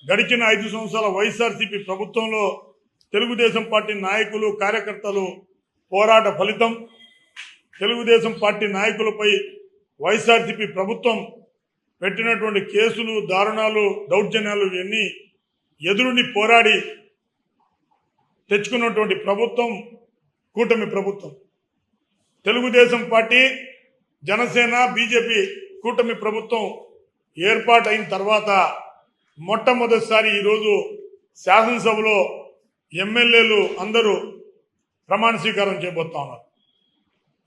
గడిచిన 5 సంవత్సరాల వైఎస్ఆర్సీపీ ప్రభుత్వంలో తెలుగుదేశం పార్టీ నాయకులు కార్యకర్తలు పోరాట ఫలితం, తెలుగుదేశం పార్టీ నాయకులపై వైఎస్ఆర్సీపీ ప్రభుత్వం పెట్టినటువంటి కేసులు, దారుణాలు, దౌర్జన్యాలు ఇవన్నీ ఎదురుని పోరాడి తెచ్చుకున్నటువంటి ప్రభుత్వం కూటమి ప్రభుత్వం. తెలుగుదేశం పార్టీ, జనసేన, బీజేపీ కూటమి ప్రభుత్వం ఏర్పాటైన తర్వాత మొట్టమొదటిసారి ఈరోజు శాసనసభలో ఎమ్మెల్యేలు అందరూ ప్రమాణ స్వీకారం చేయబోతా ఉన్నారు.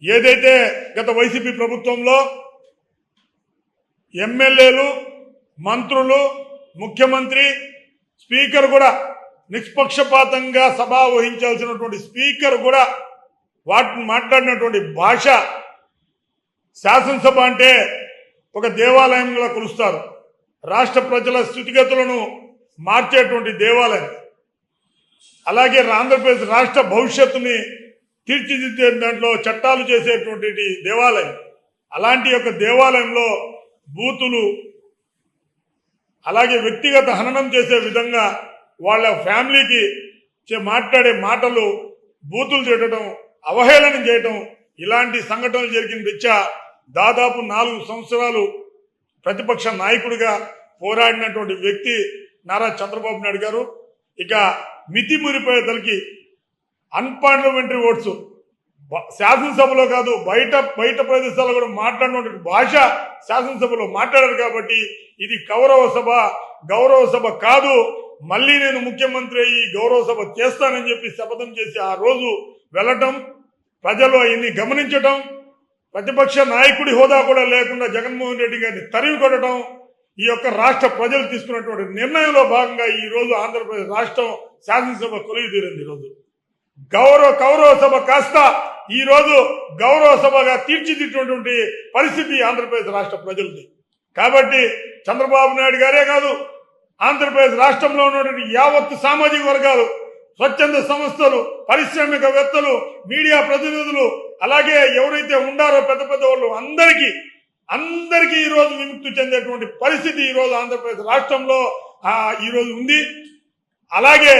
ఏదైతే గత వైసీపీ ప్రభుత్వంలో ఎమ్మెల్యేలు, మంత్రులు, ముఖ్యమంత్రి, స్పీకర్ కూడా నిష్పక్షపాతంగా సభ వహించాల్సినటువంటి స్పీకర్ కూడా వాటిని మాట్లాడినటువంటి భాష, శాసనసభ అంటే ఒక దేవాలయంలో కొలుస్తారు. రాష్ట్ర ప్రజల స్థితిగతులను మార్చేటువంటి దేవాలయం. అలాగే ఆంధ్రప్రదేశ్ రాష్ట్ర భవిష్యత్తుని తీర్చిదిద్దే దాంట్లో చట్టాలు చేసేటువంటి దేవాలయం. అలాంటి యొక్క దేవాలయంలో బూతులు, అలాగే వ్యక్తిగత హననం చేసే విధంగా వాళ్ళ ఫ్యామిలీకి మాట్లాడే మాటలు, బూతులు చేయటం, అవహేళన చేయటం, ఇలాంటి సంఘటనలు జరిగిన రీత్యా దాదాపు 4 సంవత్సరాలు ప్రతిపక్ష నాయకుడిగా పోరాడినటువంటి వ్యక్తి నారా చంద్రబాబు నాయుడు గారు ఇక మితిమీరిపోయేతలకి అన్పార్లమెంటరీ ఓట్స్ శాసనసభలో కాదు బయట ప్రదేశాల్లో కూడా మాట్లాడినటువంటి భాష శాసనసభలో మాట్లాడారు. కాబట్టి ఇది గౌరవ సభ కాదు, మళ్ళీ నేను ముఖ్యమంత్రి అయ్యి గౌరవ సభ చేస్తానని చెప్పి శపథం చేసి ఆ రోజు వెళ్ళటం, ప్రజలు అవన్నీ గమనించటం, ప్రతిపక్ష నాయకుడి హోదా కూడా లేకుండా జగన్మోహన్ రెడ్డి గారిని తరిమి కొట్టడం, ఈ యొక్క రాష్ట్ర ప్రజలు తీసుకున్నటువంటి నిర్ణయంలో భాగంగా ఈ రోజు ఆంధ్రప్రదేశ్ రాష్ట్రం శాసనసభ కొలువు తీరింది. ఈరోజు గౌరవ సభ కాస్త ఈ రోజు గౌరవ సభగా తీర్చిదిద్దేటువంటి పరిస్థితి ఆంధ్రప్రదేశ్ రాష్ట్ర ప్రజలది. కాబట్టి చంద్రబాబు నాయుడు గారే కాదు, ఆంధ్రప్రదేశ్ రాష్ట్రంలో ఉన్నటువంటి యావత్తు సామాజిక వర్గాలు, స్వచ్ఛంద సంస్థలు, పారిశ్రామికవేత్తలు, మీడియా ప్రతినిధులు, అలాగే ఎవరైతే ఉండారో పెద్ద వాళ్ళు అందరికీ ఈరోజు విముక్తి చెందేటువంటి పరిస్థితి ఈరోజు ఆంధ్రప్రదేశ్ రాష్ట్రంలో ఈరోజు ఉంది. అలాగే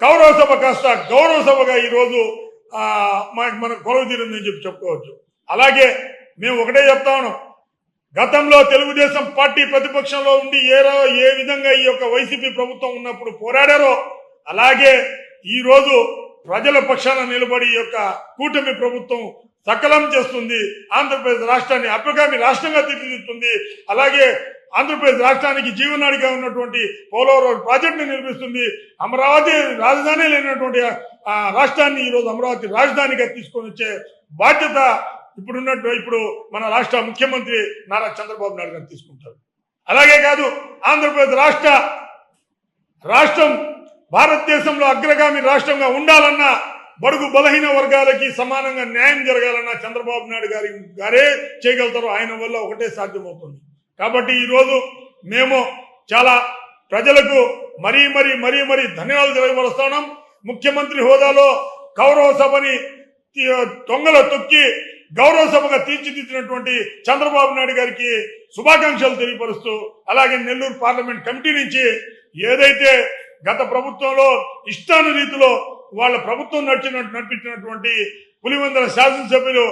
గౌరవ సభ కాస్త గౌరవ సభగా ఈరోజు మన కొలువు తీరిందని చెప్పుకోవచ్చు. అలాగే మేము ఒకటే చెప్తా ఉన్నాం, గతంలో తెలుగుదేశం పార్టీ ప్రతిపక్షంలో ఉండి ఏ విధంగా ఈ యొక్క వైసీపీ ప్రభుత్వం ఉన్నప్పుడు పోరాడారో అలాగే ఈరోజు ప్రజల పక్షాన నిలబడి ఈ యొక్క కూటమి ప్రభుత్వం సకలం చేస్తుంది. ఆంధ్రప్రదేశ్ రాష్ట్రాన్ని అగ్రగామి రాష్ట్రంగా తీర్చిదిద్దుతుంది. అలాగే ఆంధ్రప్రదేశ్ రాష్ట్రానికి జీవనాడిగా ఉన్నటువంటి పోలవరం ప్రాజెక్టును నిర్మిస్తుంది. అమరావతి రాజధాని లేనటువంటి రాష్ట్రాన్ని ఈరోజు అమరావతి రాజధానిగా తీసుకొని వచ్చే బాధ్యత ఇప్పుడు మన రాష్ట్ర ముఖ్యమంత్రి నారా చంద్రబాబు నాయుడు గారు తీసుకుంటారు. అలాగే కాదు, ఆంధ్రప్రదేశ్ రాష్ట్రం భారతదేశంలో అగ్రగామి రాష్ట్రంగా ఉండాలన్నా, బడుగు బలహీన వర్గాలకి సమానంగా న్యాయం జరగాలన్నా చంద్రబాబు నాయుడు గారే చేయగలుగుతారు. ఆయన వల్ల ఒకటే సాధ్యమవుతుంది. కాబట్టి ఈరోజు మేము చాలా ప్రజలకు మరీ ధన్యవాదాలు తెలియపరుస్తున్నాం. ముఖ్యమంత్రి హోదాలో గౌరవ సభని తొంగలో తొక్కి గౌరవ సభగా తీర్చిదిద్దినటువంటి చంద్రబాబు నాయుడు గారికి శుభాకాంక్షలు తెలియపరుస్తూ, అలాగే నెల్లూరు పార్లమెంట్ కమిటీ నుంచి ఏదైతే గత ప్రభుత్వంలో ఇష్టానురీతిలో వాళ్ళ ప్రభుత్వం నడిపించినటువంటి పులివెందుల శాసనసభ్యులు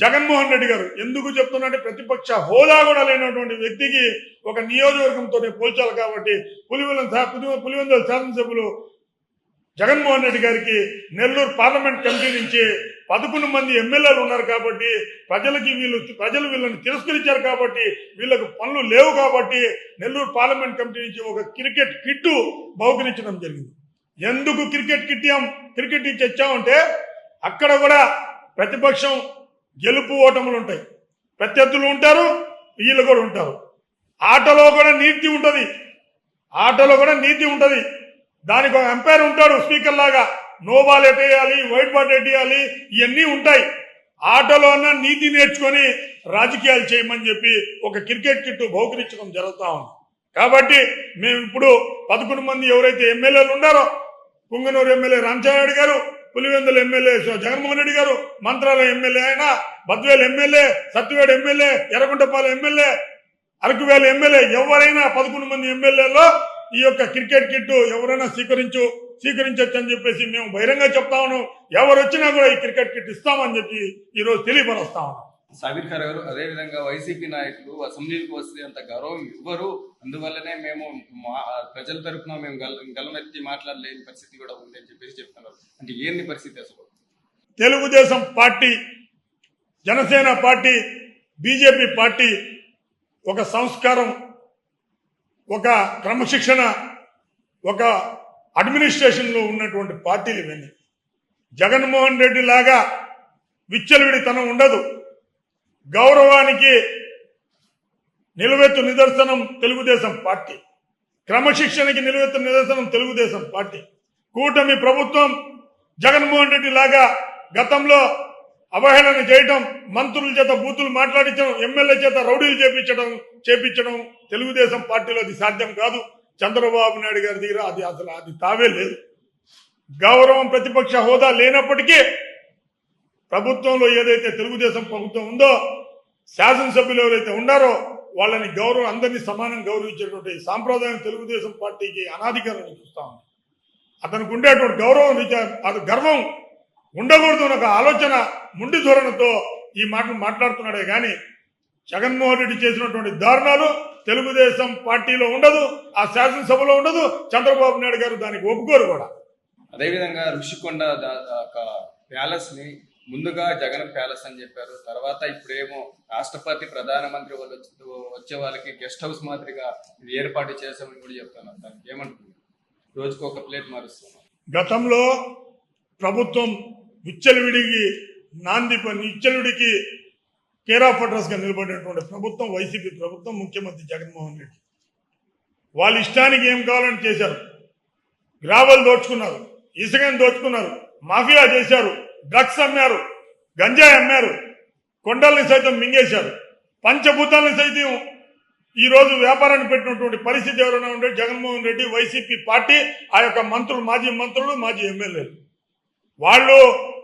జగన్మోహన్ రెడ్డి గారు, ఎందుకు చెప్తున్నట్టు ప్రతిపక్ష హోదా కూడా లేనటువంటి వ్యక్తికి ఒక నియోజకవర్గంతోనే పోల్చాలి. కాబట్టి పులివెందుల శాసనసభ్యులు జగన్మోహన్ రెడ్డి గారికి నెల్లూరు పార్లమెంట్ కమిటీ నుంచి 11 మంది ఎమ్మెల్యేలు ఉన్నారు. కాబట్టి ప్రజలు వీళ్ళని తిరస్కరించారు. కాబట్టి వీళ్ళకు పనులు లేవు. కాబట్టి నెల్లూరు పార్లమెంట్ కమిటీ నుంచి ఒక క్రికెట్ కిట్టు బహుకరించడం జరిగింది. ఎందుకు క్రికెట్ కిట్ ఇచ్చామంటే అక్కడ కూడా ప్రతిపక్షం గెలుపు ఓటములు ఉంటాయి, ప్రత్యర్థులు ఉంటారు, వీళ్ళు కూడా ఉంటారు. ఆటలో కూడా నీతి ఉంటుంది. దానికి ఒక ఎంపైర్ ఉంటాడు, స్పీకర్ లాగా. నో బాల్ ఎట్టేయాలి, వైట్ బాల్ ఎట్టేయాలి, ఇవన్నీ ఉంటాయి. ఆటలో అన్న నీతి నేర్చుకొని రాజకీయాలు చేయమని చెప్పి ఒక క్రికెట్ కిట్టు బహుకరించడం జరుగుతూ ఉంది. కాబట్టి మేము ఇప్పుడు 11 మంది ఎవరైతే ఎమ్మెల్యేలు ఉన్నారో, పుంగనూరు ఎమ్మెల్యే రామచంద్రారెడ్డి గారు, పులివెందుల ఎమ్మెల్యే జగన్మోహన్ రెడ్డి గారు, మంత్రాలయం ఎమ్మెల్యే ఆయన, Badvel MLA, Satyavedu MLA, Erraguntapalem MLA, Araku Valley MLA, ఎవరైనా 11 మంది ఎమ్మెల్యేలో ఈ యొక్క క్రికెట్ కిట్ ఎవరైనా స్వీకరించవచ్చు అని చెప్పేసి మేము బహిరంగ చెప్తా ఉన్నాం. ఎవరు వచ్చినా కూడా ఈ క్రికెట్ కిట్ ఇస్తామని చెప్పి ఈరోజు తెలియపరుస్తా ఉన్నాం. సాబిర్ ఖాన్ గారు, అదేవిధంగా వైసీపీ నాయకులు అసెంబ్లీకి వస్తే అంత గౌరవం ఇవ్వరు, అందువల్లనే మేము ప్రజల తరఫున మేము గల్లనెత్తి మాట్లాడలేని పరిస్థితి కూడా ఉంది అని చెప్పేసి చెప్తున్నారు. అంటే ఏంది పరిస్థితి అసలు? Telugu Desam party, Janasena party, BJP party ఒక సంస్కారం, ఒక క్రమశిక్షణ, ఒక అడ్మినిస్ట్రేషన్లో ఉన్నటువంటి పార్టీలు ఇవన్నీ. జగన్మోహన్ రెడ్డి లాగా విచ్చలవిడితనం ఉండదు. గౌరవానికి నిలువెత్తు నిదర్శనం తెలుగుదేశం పార్టీ, క్రమశిక్షణకి నిలువెత్తు నిదర్శనం తెలుగుదేశం పార్టీ. కూటమి ప్రభుత్వం జగన్మోహన్ రెడ్డి లాగా గతంలో అవహేళన చేయటం, మంత్రుల చేత బూతులు మాట్లాడించడం, ఎమ్మెల్యే చేత రౌడీలు చేపించడం తెలుగుదేశం పార్టీలో అది సాధ్యం కాదు. చంద్రబాబు నాయుడు గారి దగ్గర అది తావే లేదు. గౌరవం, ప్రతిపక్ష హోదా లేనప్పటికీ ప్రభుత్వంలో ఏదైతే తెలుగుదేశం ప్రభుత్వం ఉందో, శాసనసభ్యులు ఎవరైతే ఉన్నారో వాళ్ళని అందరినీ సమానం గౌరవించేటువంటి సాంప్రదాయం తెలుగుదేశం పార్టీకి అనాధికారాన్ని చూస్తా ఉంది. అతనికి ఉండేటువంటి గౌరవం, అది గర్వం ఉండకూడదు అన్న ఒక ఆలోచన, ముండి ధోరణితో ఈ మాటలు మాట్లాడుతున్నాడే కానీ జగన్మోహన్ రెడ్డి చేసినటువంటి దారుణాలు తెలుగుదేశం పార్టీలో ఉండదు, ఆ శాసనసభలో ఉండదు. చంద్రబాబు నాయుడు గారు దానికి ఒప్పుకోరు కూడా. అదేవిధంగా ఋషికొండ ప్యాలెస్ ని ముందుగా జగన్ ప్యాలెస్ అని చెప్పారు, తర్వాత ఇప్పుడేమో రాష్ట్రపతి, ప్రధానమంత్రి వాళ్ళు వచ్చే వాళ్ళకి గెస్ట్ హౌస్ మాదిరిగా ఇది ఏర్పాటు చేశామని కూడా చెప్తున్నారు. దానికి ఏమంటుంది? రోజుకు ఒక ప్లేట్ మారుస్తున్నాం. గతంలో ప్రభుత్వం విచ్చలవిడికి విచ్చలవిడికి కేర్ ఆఫ్ అడ్రస్ గా నిలబడినటువంటి ప్రభుత్వం వైసీపీ ప్రభుత్వం, ముఖ్యమంత్రి జగన్మోహన్ రెడ్డి. వాళ్ళ ఇష్టానికి ఏం కావాలని చేశారు. గ్రావెల్ దోచుకున్నారు, ఇసుకని దోచుకున్నారు, మాఫియా చేశారు, డ్రగ్స్ అమ్మారు, గంజాయి అమ్మారు, కొండల్ని సైతం మింగేశారు, పంచభూతాలను సైతం ఈరోజు వ్యాపారాన్ని పెట్టినటువంటి పరిస్థితి ఎవరైనా ఉంటే జగన్మోహన్ రెడ్డి, వైసీపీ పార్టీ, ఆ యొక్క మాజీ మంత్రులు, మాజీ ఎమ్మెల్యేలు. వాళ్ళు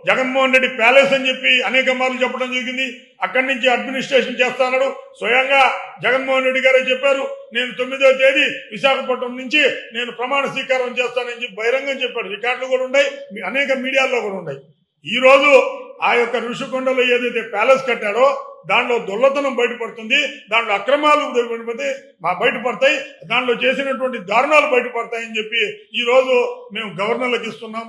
జగన్మోహన్ రెడ్డి ప్యాలెస్ అని చెప్పి అనేక మార్లు చెప్పడం జరిగింది. అక్కడి నుంచి అడ్మినిస్ట్రేషన్ చేస్తాడు. స్వయంగా జగన్మోహన్ రెడ్డి గారే చెప్పారు, నేను 9వ తేదీ విశాఖపట్నం నుంచి నేను ప్రమాణ స్వీకారం చేస్తానని చెప్పి బహిరంగం చెప్పాడు. రికార్డులు కూడా ఉన్నాయి, అనేక మీడియాల్లో కూడా ఉన్నాయి. ఈ రోజు ఆ యొక్క ఋషికొండలో ఏదైతే ప్యాలెస్ కట్టాడో దాంట్లో దొల్లతనం బయటపడుతుంది, దాంట్లో అక్రమాలు బయటపడతాయి, దాంట్లో చేసినటువంటి దారుణాలు బయటపడతాయని చెప్పి ఈ రోజు మేము గవర్నర్లకు ఇస్తున్నాం.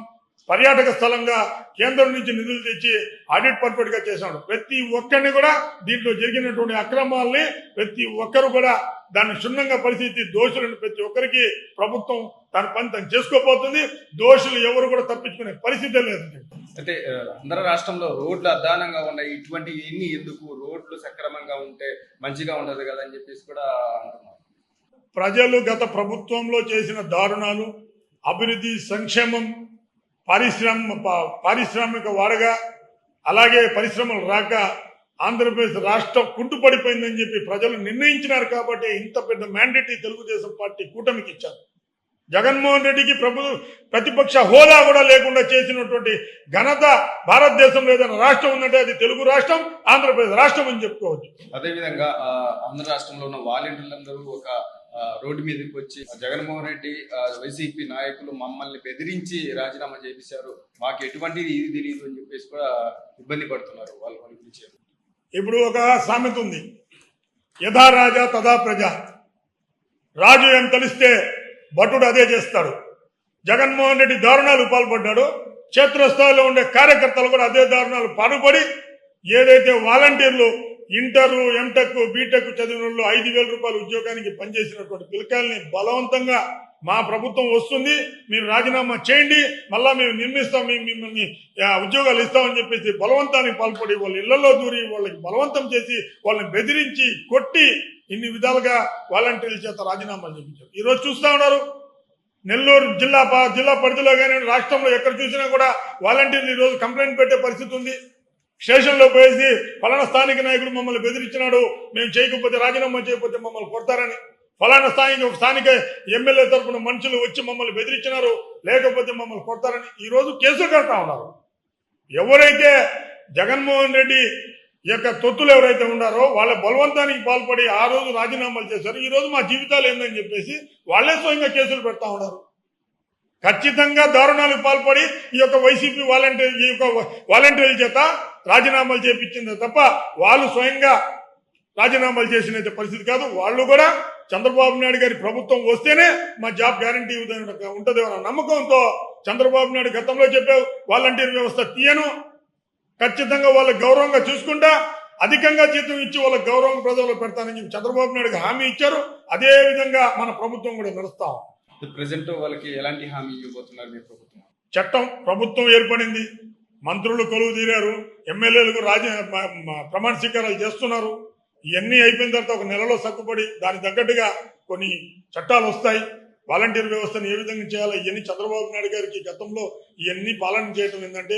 పర్యాటక స్థలంగా కేంద్రం నుంచి నిధులు తెచ్చి ఆడిట్ పర్ఫెక్ట్ గా చేశాడు. ప్రతి ఒక్కరిని కూడా దీంట్లో జరిగినటువంటి అక్రమాలని ప్రతి ఒక్కరు కూడా దాన్ని క్షుణ్ణంగా పరిస్థితి, దోషులను ప్రతి ఒక్కరికి ప్రభుత్వం తన పని తను చేసుకోబోతుంది. దోషులు ఎవరు కూడా తప్పించుకునే పరిస్థితే లేదు. అంటే ఆంధ్ర రాష్ట్రంలో రోడ్లు అధ్వానంగా ఉన్నాయి, ఇటువంటి ఎన్ని ఎందుకు, రోడ్లు సక్రమంగా ఉంటే మంచిగా ఉండదు కదా అని చెప్పేసి కూడా అంటున్నారు. ప్రజలు గత ప్రభుత్వంలో చేసిన దారుణాలు, అభివృద్ధి, సంక్షేమం, పారిశ్రామిక వాడగా, అలాగే పరిశ్రమలు రాక ఆంధ్రప్రదేశ్ రాష్ట్రం కుంటుపడిపోయిందని చెప్పి ప్రజలు నిర్ణయించినారు. కాబట్టి ఇంత పెద్ద మ్యాండేట్ తెలుగుదేశం పార్టీ కూటమికి ఇచ్చారు. జగన్మోహన్ రెడ్డికి ప్రతిపక్ష హోదా కూడా లేకుండా చేసినటువంటి ఘనత భారతదేశంలో ఏదైనా రాష్ట్రం ఉందంటే అది తెలుగు రాష్ట్రం, ఆంధ్రప్రదేశ్ రాష్ట్రం అని చెప్పుకోవచ్చు. అదేవిధంగా ఆంధ్ర రాష్ట్రంలో ఉన్న వాలంటీర్లందరూ ఒక రోడ్డు మీదకి వచ్చి జగన్మోహన్ రెడ్డి, వైసీపీ నాయకులు మమ్మల్ని బెదిరించి రాజీనామా చేయించారు, మాకు ఎటువంటిది ఇది తెలియదు అని చెప్పేసి కూడా ఇబ్బంది పడుతున్నారు. వాళ్ళ గురించి ఇప్పుడు ఒక సామెత ఉంది, యథా రాజా తదా ప్రజ. రాజు ఏం తెలిస్తే భటుడు అదే చేస్తాడు. జగన్మోహన్ రెడ్డి దారుణాలు పాల్పడ్డాడు. క్షేత్రస్థాయిలో ఉండే కార్యకర్తలు కూడా అదే దారుణాలు పాల్పడి ఏదైతే వాలంటీర్లు ఇంటరు, ఎంటెక్, బీటెక్ చదివిన 5,000 రూపాయల ఉద్యోగానికి పనిచేసినటువంటి పిల్లకాయల్ని బలవంతంగా మా ప్రభుత్వం వస్తుంది, మీరు రాజీనామా చేయండి, మళ్ళా మేము నిర్మిస్తాం, మిమ్మల్ని ఉద్యోగాలు ఇస్తామని చెప్పేసి బలవంతానికి పాల్పడి వాళ్ళ ఇళ్లలో దూరి వాళ్ళకి బలవంతం చేసి వాళ్ళని బెదిరించి కొట్టి ఇన్ని విధాలుగా వాలంటీర్ల చేత రాజీనామాలు చేయించారు. ఈరోజు చూస్తా ఉన్నారు నెల్లూరు జిల్లా పరిధిలో కానీ రాష్ట్రంలో ఎక్కడ చూసినా కూడా వాలంటీర్లు ఈరోజు కంప్లైంట్ పెట్టే పరిస్థితి ఉంది. స్టేషన్లో పోయేసి ఫలానా స్థానిక నాయకుడు మమ్మల్ని బెదిరించినాడు, మేము చేయకపోతే రాజీనామా చేయకపోతే మమ్మల్ని కొడతారని, ఫలానా స్థానిక ఎమ్మెల్యే తరఫున మనుషులు వచ్చి మమ్మల్ని బెదిరించినారు, లేకపోతే మమ్మల్ని కొడతారని ఈరోజు కేసులు కడతా ఉన్నారు. ఎవరైతే జగన్మోహన్ రెడ్డి ఈ యొక్క తొత్తులు ఎవరైతే ఉన్నారో వాళ్ళ బలవంతానికి పాల్పడి ఆ రోజు రాజీనామాలు చేశారు. ఈ రోజు మా జీవితాలు ఏందని చెప్పేసి వాళ్ళే స్వయంగా కేసులు పెడతా ఉన్నారు. ఖచ్చితంగా దారుణాలకు పాల్పడి ఈ యొక్క వైసీపీ వాలంటీర్ల చేత రాజీనామాలు చేపించింది తప్ప వాళ్ళు స్వయంగా రాజీనామాలు చేసిన పరిస్థితి కాదు. వాళ్ళు కూడా చంద్రబాబు నాయుడు గారి ప్రభుత్వం వస్తేనే మా జాబ్ గ్యారంటీ ఉంటుంది అన్న నమ్మకంతో చంద్రబాబు నాయుడు గతంలో చెప్పావు వాలంటీర్ వ్యవస్థ తీయను, ఖచ్చితంగా వాళ్ళకి గౌరవంగా చూసుకుంటా, అధికంగా జీతం ఇచ్చి వాళ్ళకి గౌరవంగా ప్రజల్లో పెడతానని చెప్పి చంద్రబాబు నాయుడుకి హామీ ఇచ్చారు. అదే విధంగా మన ప్రభుత్వం కూడా నడుస్తాం. ప్రెసెంట్ వాళ్ళకి ఎలాంటి హామీ ఇవ్వబోతున్నారు మీ ప్రభుత్వం? చట్టం ప్రభుత్వం ఏర్పడింది, మంత్రులు కొలువు తీరారు, ఎమ్మెల్యేలకు ప్రమాణ స్వీకారాలు చేస్తున్నారు. ఇవన్నీ అయిపోయిన తర్వాత ఒక నెలలో సక్కుపడి దానికి తగ్గట్టుగా కొన్ని చట్టాలు వస్తాయి. వాలంటీర్ వ్యవస్థను ఏ విధంగా చేయాలో ఇవన్నీ చంద్రబాబు నాయుడు గారికి గతంలో ఇవన్నీ పాలన చేయటం ఏంటంటే